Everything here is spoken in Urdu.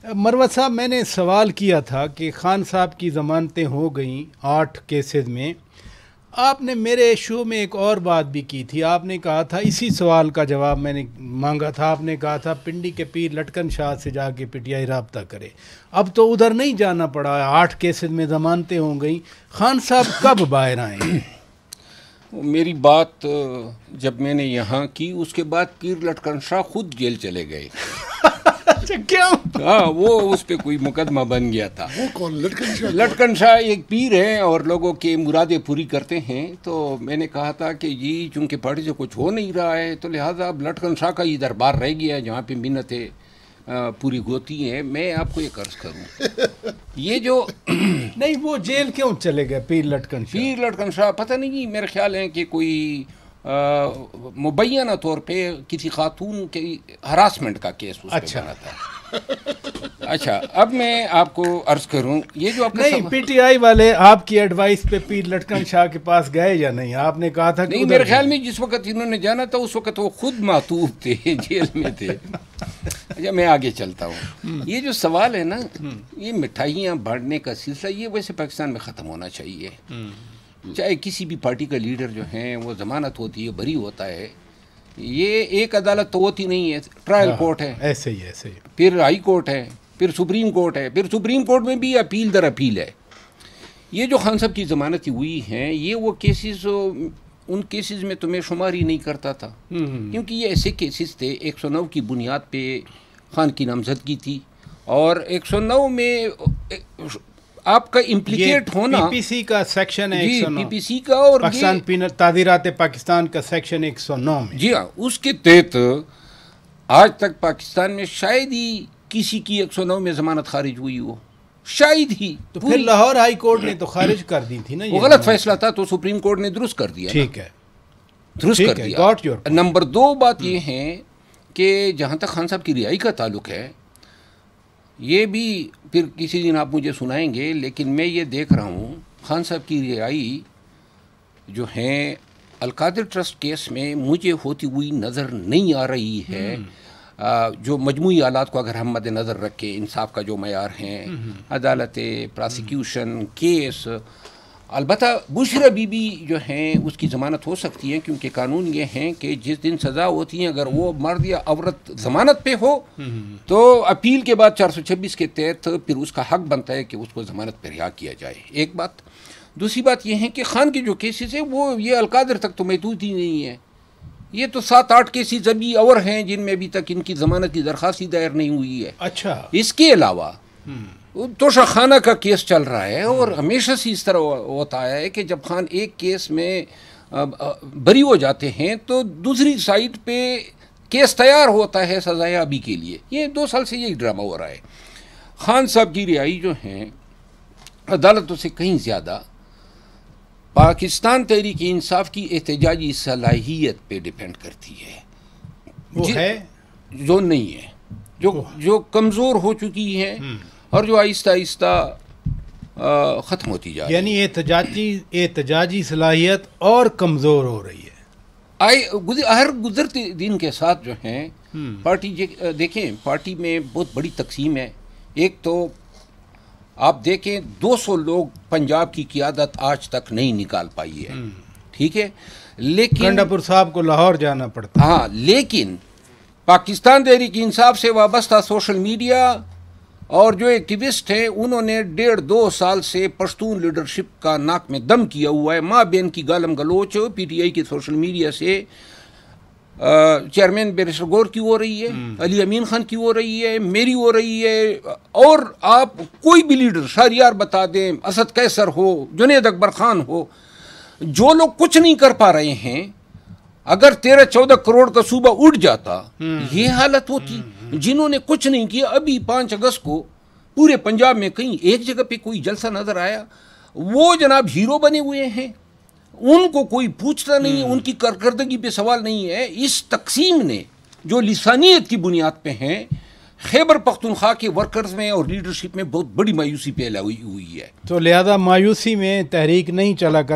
مروت صاحب، میں نے سوال کیا تھا کہ خان صاحب کی ضمانتیں ہو گئیں 8 کیسز میں. آپ نے میرے شو میں ایک اور بات بھی کی تھی. آپ نے کہا تھا، اسی سوال کا جواب میں نے مانگا تھا، آپ نے کہا تھا پنڈی کے پیر لٹکن شاہ سے جا کے پی ٹی آئی رابطہ کرے. اب تو ادھر نہیں جانا پڑا، 8 کیسز میں ضمانتیں ہو گئیں. خان صاحب کب باہر آئیں؟ میری بات جب میں نے یہاں کی اس کے بعد پیر لٹکن شاہ خود جیل چلے گئے. کیا؟ ہاں، وہ اس پہ کوئی مقدمہ بن گیا تھا. وہ کون؟ لٹکن شاہ ایک پیر ہیں اور لوگوں کی مرادیں پوری کرتے ہیں. تو میں نے کہا تھا کہ جی چونکہ پارٹی سے کچھ ہو نہیں رہا ہے تو لہٰذا اب لٹکن شاہ کا یہ دربار رہ گیا ہے جہاں پہ منتیں پوری ہوتی ہیں. میں آپ کو ایک عرض کروں، یہ جو نہیں، وہ جیل کیوں چلے گئے پیر لٹکن شاہ؟ پیر لٹکن شاہ پتہ نہیں، میرے خیال ہے کہ کوئی مبینہ طور پہ کسی خاتون کے ہراسمنٹ کا کیس اس پہ بنا تھا. اچھا، اب میں آپ کو عرض کروں، یہ جو آپ نہیں، پی ٹی آئی والے آپ کی ایڈوائس پہ پیر لٹکن شاہ کے پاس گئے یا نہیں؟ آپ نے کہا تھا کہ نہیں، میرے خیال میں جس وقت انہوں نے جانا تھا اس وقت وہ خود معطوف تھے، جیل میں تھے. اچھا، میں آگے چلتا ہوں. یہ جو سوال ہے نا، یہ مٹھائیاں بانٹنے کا سلسلہ یہ ویسے پاکستان میں ختم ہونا چاہیے. چاہے کسی بھی پارٹی کا لیڈر جو ہیں وہ ضمانت ہوتی ہے، بری ہوتا ہے. یہ ایک عدالت تو ہوتی نہیں ہے، ٹرائل کورٹ ہے، ایسے ہی پھر ہائی کورٹ ہے، پھر سپریم کورٹ ہے، پھر سپریم کورٹ میں بھی اپیل در اپیل ہے. یہ جو خان صاحب کی ضمانتیں ہوئی ہیں، یہ وہ کیسز ان کیسز میں تو میں شمار ہی نہیں کرتا تھا، کیونکہ یہ ایسے کیسز تھے. 109 کی بنیاد پہ خان کی نامزدگی تھی، اور 109 میں آپ کا امپلیکیٹ ہونا پی پی سی کا سیکشن ہے، جی پی پی سی کا، اور پاکستان تعزیرات پاکستان کا سیکشن 109 میں. جی ہاں، اس کے تحت آج تک پاکستان میں شاید ہی کسی کی 109 میں ضمانت خارج ہوئی ہو، شاید ہی. تو پھر لاہور ہائی کورٹ نے تو خارج کر دی تھی نا. وہ غلط فیصلہ تھا تو سپریم کورٹ نے درست کر دیا. ٹھیک ہے، درست کر دیا. نمبر 2 بات یہ ہے کہ جہاں تک خان صاحب کی رہائی کا تعلق ہے، یہ بھی پھر کسی دن آپ مجھے سنائیں گے، لیکن میں یہ دیکھ رہا ہوں خان صاحب کی رہائی جو ہیں القادر ٹرسٹ کیس میں مجھے ہوتی ہوئی نظر نہیں آ رہی ہے. جو مجموعی حالات کو اگر ہم مد نظر رکھیں، انصاف کا جو معیار ہیں، عدالتیں، پراسیکیوشن، کیس، البتہ بشرا بی بی جو ہیں اس کی ضمانت ہو سکتی ہے، کیونکہ قانون یہ ہیں کہ جس دن سزا ہوتی ہے اگر وہ مرد یا عورت ضمانت پہ ہو تو اپیل کے بعد 426 کے تحت پھر اس کا حق بنتا ہے کہ اس کو ضمانت پہ رہا کیا جائے. ایک بات. دوسری بات یہ ہے کہ خان کے جو کیسز ہیں وہ یہ القادر تک تو محدود ہی نہیں ہے. یہ تو 7-8 کیسز ابھی اور ہیں جن میں ابھی تک ان کی ضمانت کی درخواست ہی دائر نہیں ہوئی ہے. اچھا، اس کے علاوہ توشہ خانہ کا کیس چل رہا ہے، اور ہمیشہ سے اس طرح ہوتا ہے کہ جب خان ایک کیس میں بری ہو جاتے ہیں تو دوسری سائٹ پہ کیس تیار ہوتا ہے سزایابی کے لیے. یہ 2 سال سے یہی ڈرامہ ہو رہا ہے. خان صاحب کی رہائی جو ہیں عدالتوں سے کہیں زیادہ پاکستان تحریک انصاف کی احتجاجی صلاحیت پہ ڈیپینڈ کرتی ہے. وہ ہے جو نہیں ہے، جو کمزور ہو چکی ہے اور جو آہستہ آہستہ ختم ہوتی جا رہی ہے. یعنی احتجاجی صلاحیت اور کمزور ہو رہی ہے. ہر گزرتے دن کے ساتھ جو ہیں پارٹی دیکھیں، پارٹی میں بہت بڑی تقسیم ہے. ایک تو آپ دیکھیں 200 لوگ پنجاب کی قیادت آج تک نہیں نکال پائی ہے، ٹھیک ہے، لیکن گنڈاپور صاحب کو لاہور جانا پڑتا. ہاں، لیکن پاکستان تحریک انصاف سے وابستہ سوشل میڈیا اور جو ایکٹیوسٹ ہیں انہوں نے 1.5-2 سال سے پشتون لیڈرشپ کا ناک میں دم کیا ہوا ہے. ماں بہن کی گالم گلوچ پی ٹی آئی کے سوشل میڈیا سے چیئرمین بیرسٹر گور کی ہو رہی ہے، علی امین خان کی ہو رہی ہے، میری ہو رہی ہے، اور آپ کوئی بھی لیڈر شہریار بتا دیں، اسد قیصر ہو، جنید اکبر خان ہو، جو لوگ کچھ نہیں کر پا رہے ہیں، اگر 13-14 کروڑ کا صوبہ اٹھ جاتا یہ حالت ہوتی. جنہوں نے کچھ نہیں کیا، ابھی 5 اگست کو پورے پنجاب میں کہیں ایک جگہ پہ کوئی جلسہ نظر آیا، وہ جناب ہیرو بنے ہوئے ہیں، ان کو کوئی پوچھتا نہیں ہے، ان کی کارکردگی پہ سوال نہیں ہے. اس تقسیم نے جو لسانیت کی بنیاد پہ ہیں خیبر پختونخوا کے ورکرز میں اور لیڈرشپ میں بہت بڑی مایوسی پیدا ہوئی ہے. تو لہذا مایوسی میں تحریک نہیں چلا کرتی.